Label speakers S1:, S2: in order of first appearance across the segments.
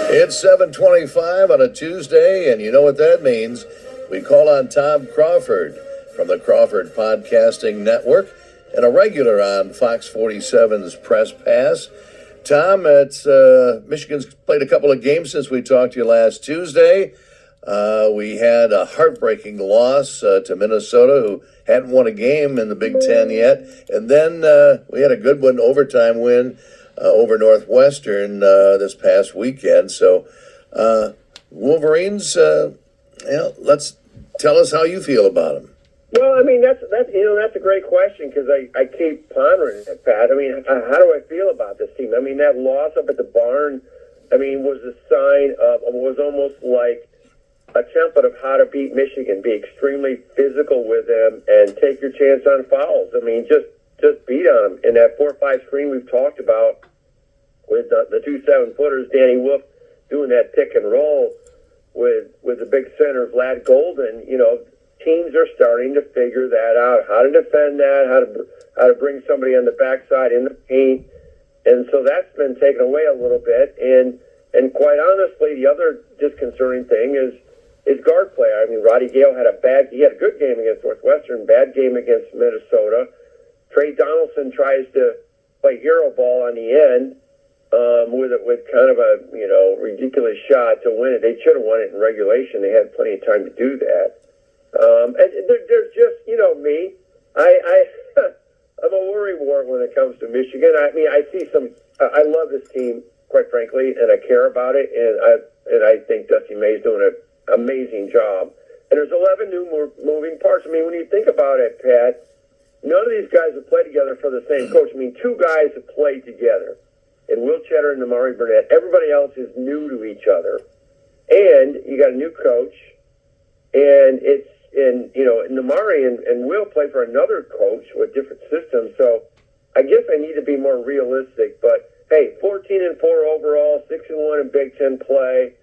S1: It's 7:25 on a Tuesday, and you know what that means. We call on Tom Crawford from the Crawford Podcasting Network and a regular on Fox 47's Press Pass. Tom, it's Michigan's played a couple of games since we talked to you last Tuesday. We had a heartbreaking loss to Minnesota, who hadn't won a game in the Big Ten yet. And then we had a good one, overtime win over Northwestern this past weekend. So, Wolverines, let's tell us how you feel about them.
S2: Well, I mean, that's a great question because I keep pondering it, Pat. I mean, how do I feel about this team? I mean, that loss up at the barn, I mean, was a sign of, was almost like a template of how to beat Michigan. Be extremely physical with them and take your chance on fouls. I mean, just beat on them. And that 4-5 screen we've talked about with the two 7-footers, Danny Wolf doing that pick and roll with the big center, Vlad Golden, teams are starting to figure that out, how to defend that, how to bring somebody on the backside in the paint. And so that's been taken away a little bit. And quite honestly, the other disconcerting thing is guard play. I mean, Roddy Gale had a good game against Northwestern, bad game against Minnesota. Trey Donaldson tries to play hero ball on the end with kind of a ridiculous shot to win it. They should have won it in regulation. They had plenty of time to do that. And there's just me. I'm a worrywart when it comes to Michigan. I mean, I see I love this team, quite frankly, and I care about it. And I think Dusty May's doing an amazing job. And there's 11 new moving parts. I mean, when you think about it, Pat, none of these guys have played together for the same coach. I mean, two guys have played together, in Will Cheddar and Amari Burnett. Everybody else is new to each other. And you got a new coach, and Amari and Will play for another coach with different systems. So I guess I need to be more realistic. But hey, 14-4 overall, 6-1 in Big Ten play.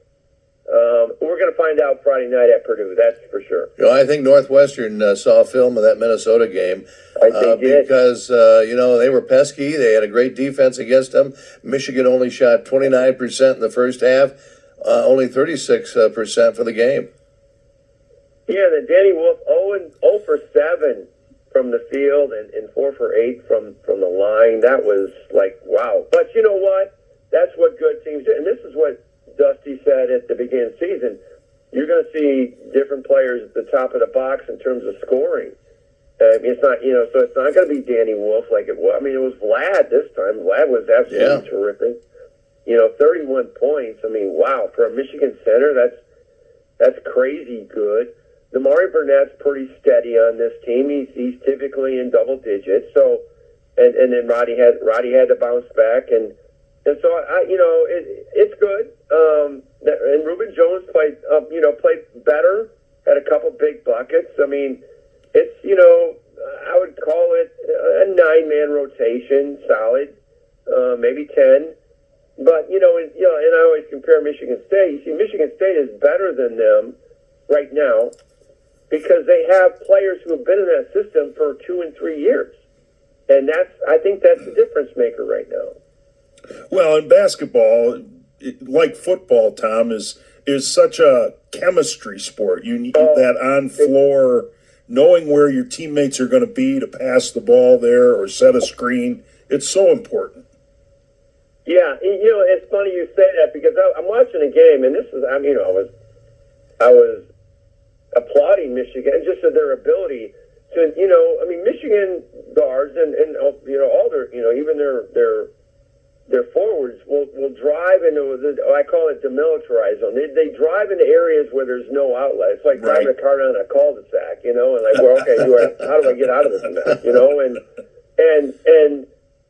S2: We're going to find out Friday night at Purdue. That's for sure.
S1: I think Northwestern saw film of that Minnesota game.
S2: I think
S1: because they were pesky. They had a great defense against them. Michigan only shot 29% in the first half, only 36% for the game.
S2: Yeah, then Danny Wolf 0 for 7 from the field and 4 for 8 from the line. That was like, wow. But you know what? That's what good teams do. And this is what Dusty said at the beginning of the season. You're going to see different players at the top of the box in terms of scoring. It's not, so it's not going to be Danny Wolf like it was. I mean, it was Vlad this time. Vlad was absolutely terrific. 31 points. I mean, wow. For a Michigan center, that's crazy good. Amari Burnett's pretty steady on this team. He's typically in double digits. So, and then Roddy had to bounce back, and so it's good. And Reuben Jones played better. Had a couple big buckets. I mean, it's I would call it a 9-man rotation, solid, maybe 10. But and I always compare Michigan State. You see, Michigan State is better than them right now, because they have players who have been in that system for 2 and 3 years. And I think that's the difference maker right now.
S3: Well, in basketball, like football, Tom, is such a chemistry sport. You need that on-floor, knowing where your teammates are going to be to pass the ball there or set a screen. It's so important.
S2: Yeah, it's funny you say that, because I'm watching a game, and this is, I was applauding Michigan just for their ability to, Michigan guards and all their, even their forwards will drive into I call it demilitarized zone. They drive into areas where there's no outlet. It's like driving a car down a cul-de-sac, and like, well, okay, how do I get out of this mess, and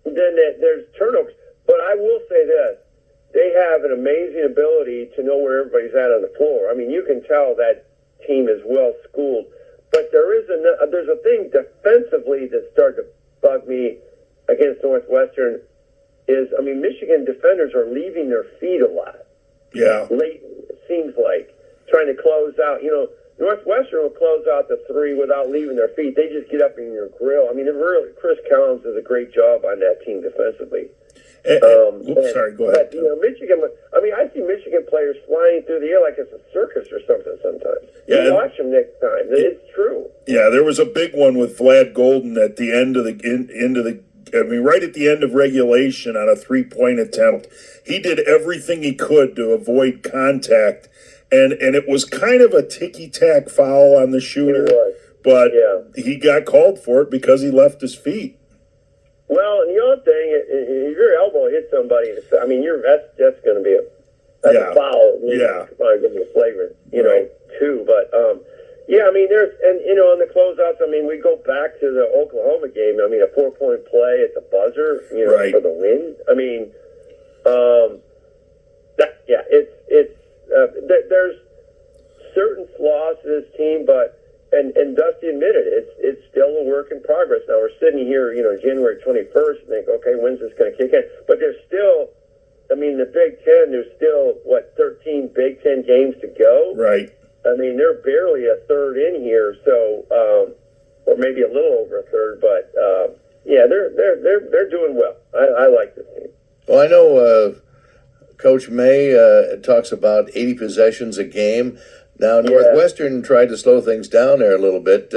S2: then there's turnovers. But I will say this. They have an amazing ability to know where everybody's at on the floor. I mean, you can tell that team is well schooled. But there's a thing defensively that started to bug me against Northwestern is, Michigan defenders are leaving their feet a lot.
S3: Yeah.
S2: Late, it seems like, trying to close out. Northwestern will close out the three without leaving their feet. They just get up in your grill. Really, Chris Collins does a great job on that team defensively.
S3: Sorry, go ahead.
S2: But, Michigan, I see Michigan players flying through the air like it's a circus or something sometimes.
S3: Yeah,
S2: You watch them next time. It's true.
S3: Yeah, there was a big one with Vlad Golden at the end of right at the end of regulation on a 3-point attempt. He did everything he could to avoid contact, and it was kind of a ticky-tack foul on the shooter, but he got called for it because he left his feet.
S2: Well, and the other thing, if your elbow hits somebody, I mean, that's going to be a foul.
S3: Yeah.
S2: Going to be flagrant, too. But yeah, I mean, on the closeouts, I mean, we go back to the Oklahoma game. I mean, a 4-point play at the buzzer, for the win. I mean, there's certain flaws to this team, but. And Dusty admitted it's still a work in progress. Now we're sitting here, January 21st, and think, okay, when's this going to kick in? But there's still, I mean, the Big Ten. There's still 13 Big Ten games to go.
S3: Right.
S2: I mean, they're barely a third in here, so or maybe a little over a third. But they're doing well. I like this team.
S1: Well, I know Coach May talks about 80 possessions a game. Now, Northwestern tried to slow things down there a little bit.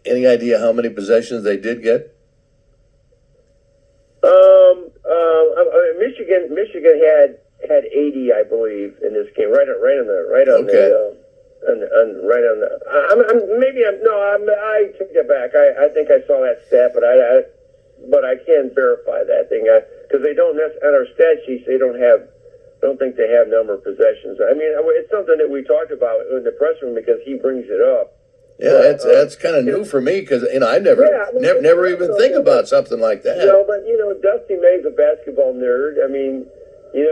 S1: Any idea how many possessions they did get?
S2: Michigan had 80, I believe, in this game. I take that back. I think I saw that stat, but I can't verify that thing because they don't on our stat sheets. They don't think they have number of possessions. I mean, it's something that we talked about in the press room because he brings it up.
S1: Yeah, that's kind of new for me because I never even think about something like that.
S2: But Dusty May's a basketball nerd. I mean, he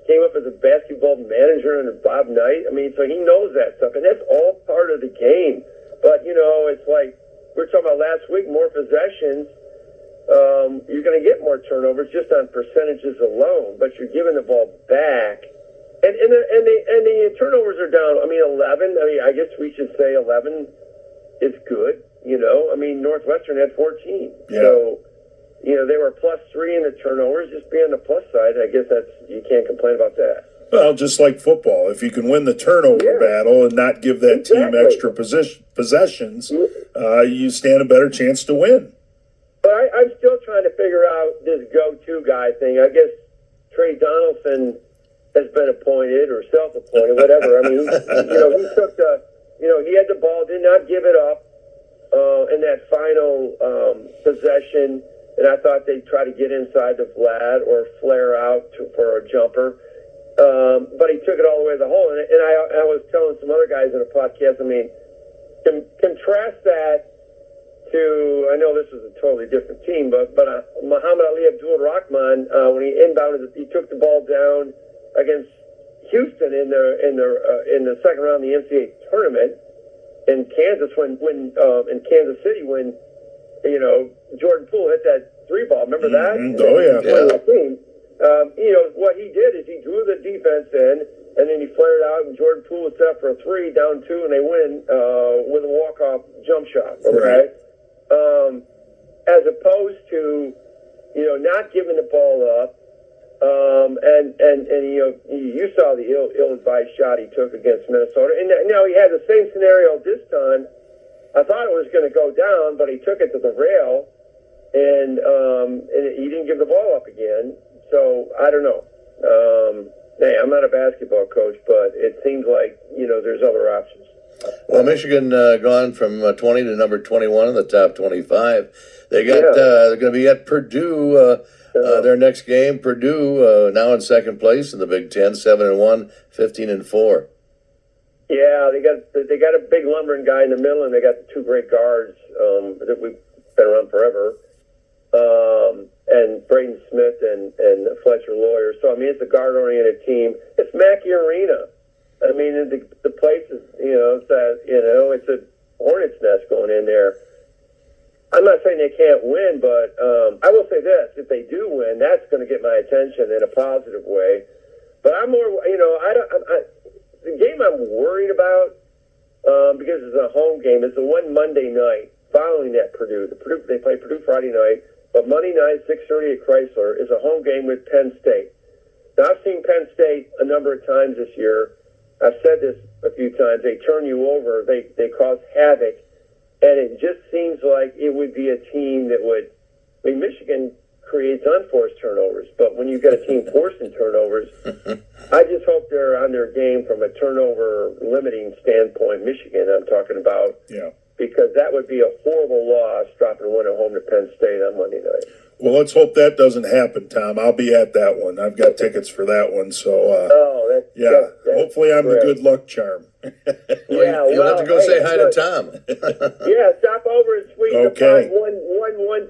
S2: came up as a basketball manager under Bob Knight. I mean, so he knows that stuff, and that's all part of the game. But it's like we were talking about last week, more possessions. You're going to get more turnovers just on percentages alone, but you're giving the ball back, and the turnovers are down. I mean, 11. I mean, I guess we should say 11 is good. I mean, Northwestern had 14, so they were +3 in the turnovers. Just be on the plus side. I guess you can't complain about that.
S3: Well, just like football, if you can win the turnover battle and not give that team extra possessions, you stand a better chance to win.
S2: But I'm still trying to figure out this go-to guy thing. I guess Trey Donaldson has been appointed or self-appointed, whatever. I mean, he took he had the ball, did not give it up in that final possession, and I thought they'd try to get inside the Vlad or flare out for a jumper. But he took it all the way to the hole. And I was telling some other guys in a podcast, I mean, contrast that to, I know this is a totally different team, but Muhammad Ali Abdul-Rahman, when he inbounded, he took the ball down against Houston in the second round of the NCAA tournament in Kansas in Kansas City when Jordan Poole hit that 3-ball. Remember that?
S3: Oh yeah.
S2: What he did is he drew the defense in, and then he flared out, and Jordan Poole was set for a 3, down 2, and they win with a walk-off jump shot. Okay.
S3: Right.
S2: As opposed to, not giving the ball up, and you saw the ill-advised shot he took against Minnesota, and now he had the same scenario this time. I thought it was going to go down, but he took it to the rail, and he didn't give the ball up again. So I don't know. Hey, I'm not a basketball coach, but it seems like there's other options.
S1: Well, Michigan gone from 20 to number 21 in the top 25. They got they're going to be at Purdue. Their next game, Purdue now in second place in the Big Ten, 7-1, 15-4.
S2: Yeah, they got a big lumbering guy in the middle, and they got the 2 great guards that we've been around forever, and Braden Smith and Fletcher Lawyer. So I mean, it's a guard-oriented team. It's Mackey Arena. I mean, the place is, it's a hornet's nest going in there. I'm not saying they can't win, but I will say this: if they do win, that's going to get my attention in a positive way. But I'm more, the game I'm worried about because it's a home game. It's the one Monday night following that Purdue. They play Purdue Friday night, but Monday night 6:30 at Chrysler is a home game with Penn State. Now, I've seen Penn State a number of times this year. I've said this a few times. They turn you over. They cause havoc. And it just seems like it would be a team that would, I mean, Michigan creates unforced turnovers, but when you've got a team forcing turnovers, I just hope they're on their game from a turnover limiting standpoint. Michigan, I'm talking about.
S3: Yeah.
S2: Because that would be a horrible loss, dropping one at home to Penn State on Monday night.
S3: Well, let's hope that doesn't happen, Tom. I'll be at that one. I've got tickets for that one. So, that's
S2: great.
S3: hopefully I'm the good luck charm.
S1: You'll have to go say hi to Tom.
S2: Yeah, stop over and sweet
S3: Okay.
S2: the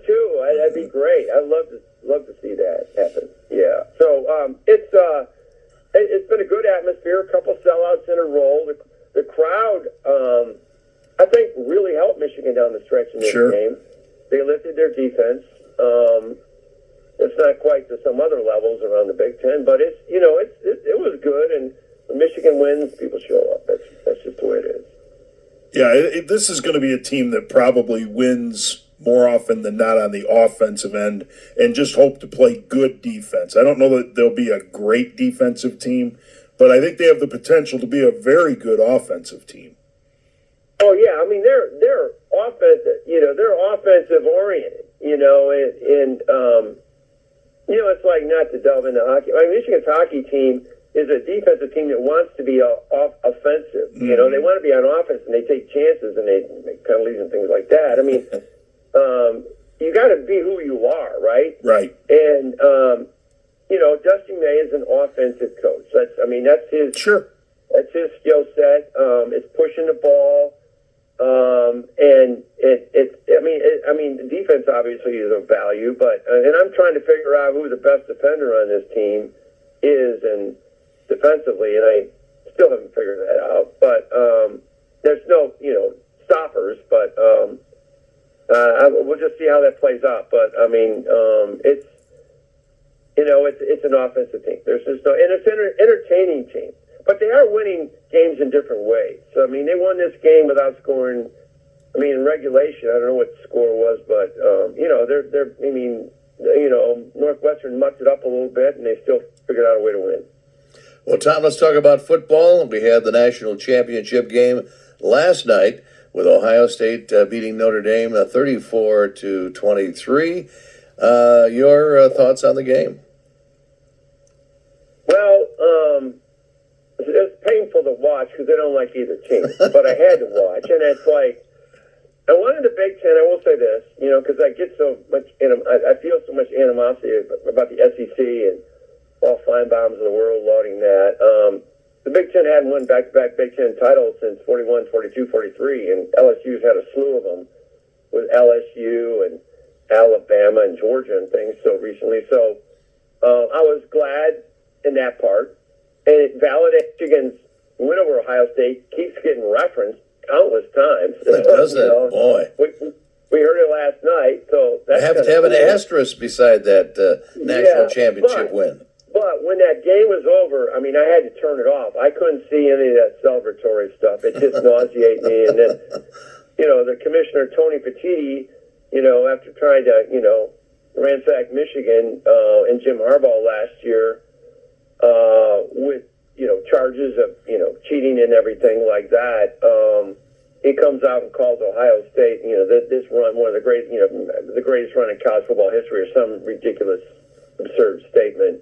S2: 1-1-1-2. That'd be great. I'd love to see that happen. Yeah. So it's been a good atmosphere. A couple sellouts in a row. The crowd, I think, really helped Michigan down the stretch in this game. They lifted their defense. It's not quite to some other levels around the Big Ten, but it was good. And when Michigan wins, people show up. That's just the way it is.
S3: Yeah, this is going to be a team that probably wins more often than not on the offensive end, and just hope to play good defense. I don't know that they'll be a great defensive team, but I think they have the potential to be a very good offensive team.
S2: Oh yeah, I mean they're offensive. They're offensive oriented. It's like, not to delve into hockey. I mean, Michigan's hockey team is a defensive team that wants to be offensive.
S3: Mm-hmm.
S2: They want to be on offense, and they take chances and they make penalties and things like that. I mean, you got to be who you are, right?
S3: Right.
S2: And Dusty May is an offensive coach. That's his.
S3: Sure.
S2: That's his skill set. It's pushing the ball. And the defense obviously is of value, but and I'm trying to figure out who the best defender on this team is, and defensively, and I still haven't figured that out. But there's no stoppers, but we'll just see how that plays out. But I mean, it's an offensive team. There's just no, and it's an entertaining team. But they are winning games in different ways. So, I mean, they won this game without scoring. I mean, in regulation, I don't know what the score was, but, Northwestern mucked it up a little bit, and they still figured out a way to win.
S1: Well, Tom, let's talk about football. We had the national championship game last night with Ohio State beating Notre Dame 34-23. Your thoughts on the game?
S2: Well, it's painful to watch because I don't like either team, but I had to watch, and it's like, I wanted the Big Ten. I will say this, because I get so much, I feel so much animosity about the SEC and all Feinbaums of the world lauding that. The Big Ten hadn't won back-to-back Big Ten titles since 41, 42, 43, and LSU's had a slew of them with LSU and Alabama and Georgia and things so recently. So I was glad in that part. And it validates Michigan's win over Ohio State, keeps getting referenced countless times.
S1: It does that, boy.
S2: We heard it last night, so that's
S1: have to have an asterisk beside that national championship win.
S2: But when that game was over, I mean, I had to turn it off. I couldn't see any of that celebratory stuff. It just nauseated me. And then, the commissioner, Tony Petitti, after trying to, ransack Michigan and Jim Harbaugh last year, with charges of cheating and everything like that, he comes out and calls Ohio State this run one of the the greatest run in college football history, or some ridiculous, absurd statement.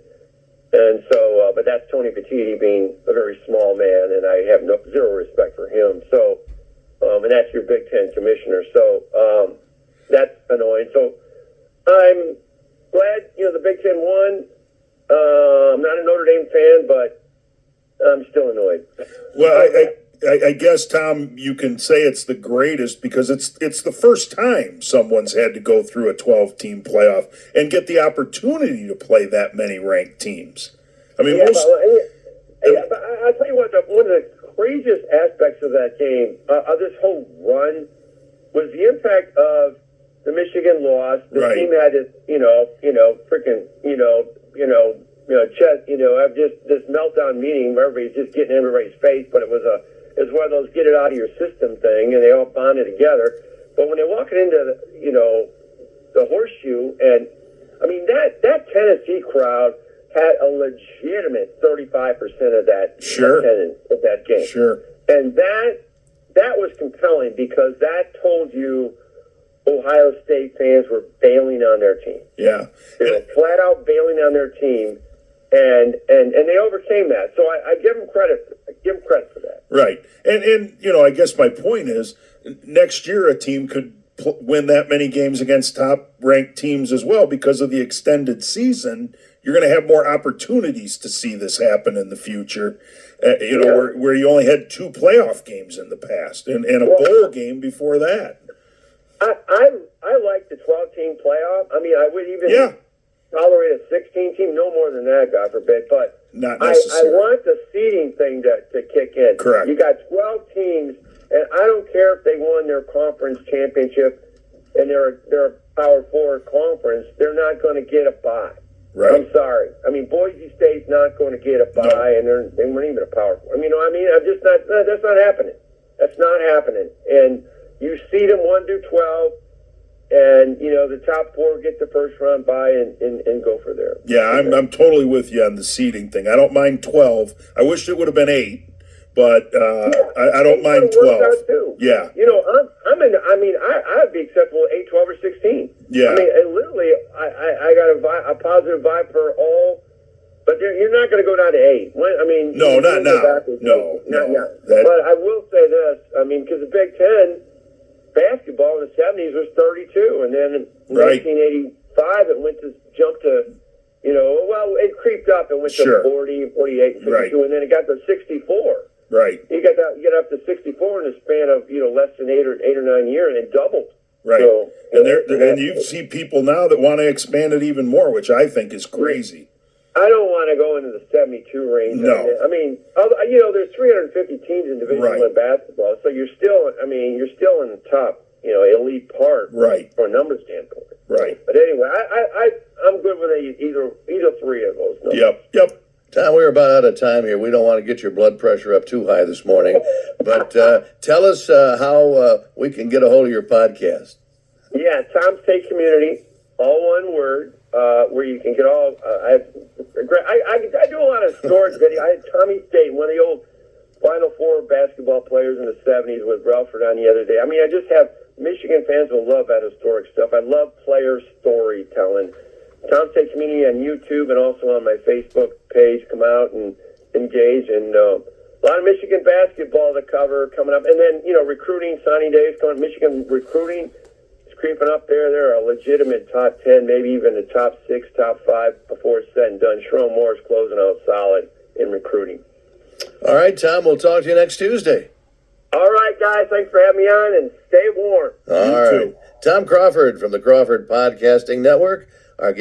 S2: And so, but that's Tony Petitti being a very small man, and I have zero respect for him. So, and that's your Big Ten commissioner. So that's annoying. So I'm glad the Big Ten won. I'm not a Notre Dame fan, but I'm still annoyed.
S3: Well, I guess, Tom, you can say it's the greatest because it's the first time someone's had to go through a 12-team playoff and get the opportunity to play that many ranked teams. I mean,
S2: but I'll tell you what, one of the craziest aspects of that game, of this whole run, was the impact of the Michigan loss. The team had this, I've just this meltdown meeting where everybody's just getting in everybody's face, but it was one of those get it out of your system thing, and they all bonded together. But when they walk into the horseshoe, and I mean that Tennessee crowd, had a legitimate 35% of that
S3: Sure.
S2: attendance at that game.
S3: Sure.
S2: And that was compelling because that told you Ohio State fans were bailing on their team.
S3: Yeah.
S2: They were flat out bailing on their team, and they overcame that. So I give them credit. I give them credit for that.
S3: Right. And I guess my point is next year a team could win that many games against top-ranked teams as well because of the extended season. You're going to have more opportunities to see this happen in the future, where you only had 2 playoff games in the past and a bowl game before that.
S2: I like the 12-team playoff. I mean, I would even tolerate a 16-team, no more than that, God forbid. But
S3: not necessary.
S2: I want the seeding thing to kick in.
S3: Correct.
S2: You got 12 teams, and I don't care if they won their conference championship and they're a Power 4 conference, they're not going to get a bye.
S3: Right.
S2: I'm sorry. I mean, Boise State's not going to get a bye, and they weren't even a Power 4. I mean, I'm just not. That's not happening. That's not happening. And you seed them 1 through 12, and the top 4 get the first round bye and go for there.
S3: Yeah, I'm totally with you on the seeding thing. I don't mind 12. I wish it would have been 8, but I don't mind 12. Yeah.
S2: I'd be acceptable 8, 12, or 16.
S3: Yeah.
S2: I mean, and literally, I got a positive vibe for all, but you're not going to go down to 8.
S3: No, not now. No.
S2: But I will say this, because the Big Ten basketball in the 70s was 32, and then in 1985 it went to jump to, it creeped up and went to 40, 48, and 52, and then it got to 64.
S3: Right.
S2: You get up to 64 in the span of less than 8 or 9 years, and it doubled.
S3: Right.
S2: So,
S3: and you see people now that want to expand it even more, which I think is crazy.
S2: I don't want to go into the 72 range.
S3: No.
S2: There's 350 teams in Division I basketball, so you're still in the top, elite part, from a number standpoint.
S3: Right.
S2: But anyway, I'm good with either 3 of those numbers.
S3: Yep.
S1: Tom, we're about out of time here. We don't want to get your blood pressure up too high this morning, but tell us how we can get a hold of your podcast.
S2: Yeah, Tom's Take Community, all one word, where you can get all. I do a lot of sports video. I had Tommy State, one of the old Final Four basketball players in the 70s with Relford on the other day. I just have Michigan fans will love that historic stuff. I love player storytelling. Tom's Take Community on YouTube and also on my Facebook page. Come out and engage. And a lot of Michigan basketball to cover coming up. And then, recruiting, signing days coming. Michigan recruiting is creeping up there. They're a legitimate top 10, maybe even the top 6, top 5 before it's said and done. Sharon Moore's closing out solid in recruiting.
S1: All right, Tom, we'll talk to you next Tuesday.
S2: All right, guys. Thanks for having me on, and stay warm.
S1: All right. Tom Crawford from the Crawford Podcasting Network. Our guest